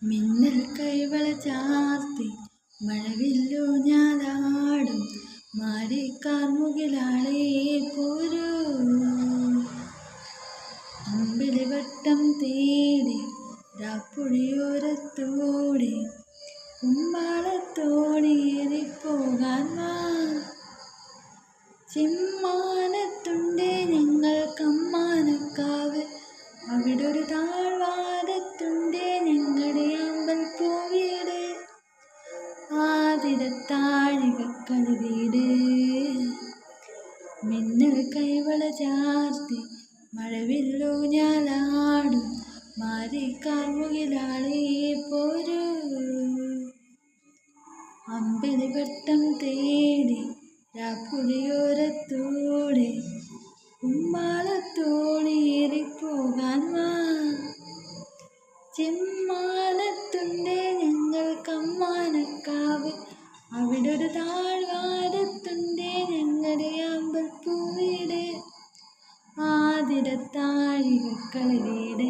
മിന്നൽ കൈവള ചാർത്തി മഴവില്ലോ ഞാനാടും മാരിക്കാർമുകിലാളേ പോരൂ. അമ്പിളിവട്ടം തേടി രാപ്പുഴയോരത്തോടെ കുമ്മാളത്തോടിയേറിപ്പോകാൻ വാ. ചെമ്മാനത്തുണ്ടേ ഞങ്ങൾ കമ്മാനക്കാവ്, അവിടൊരു താഴ്വാരത്തുണ്ടേ ഞങ്ങളുടെ അമ്പൽപ്പൂവീട്. ആതിരത്താഴികക്കളി വീട്. മിന്നൽ കൈവള ചാർത്തി മഴവില്ലോ ഞാനാടും മാരിക്കാർമുകിലാളേ പോരൂ. അമ്പിളിവട്ടം തേടി രാപ്പുഴയോരത്തോടെ കുമ്മാളത്തോടിയേറിപ്പോകാൻ വാ. ചെമ്മാനത്തുണ്ടേ ഞങ്ങൾ കമ്മാനക്കാവ്, അവിടൊരു താഴ്വാരത്തുണ്ടേ ഞങ്ങളുടെ അമ്പൽപ്പൂവീട്. ആതിരത്താഴികക്കളി വീട്.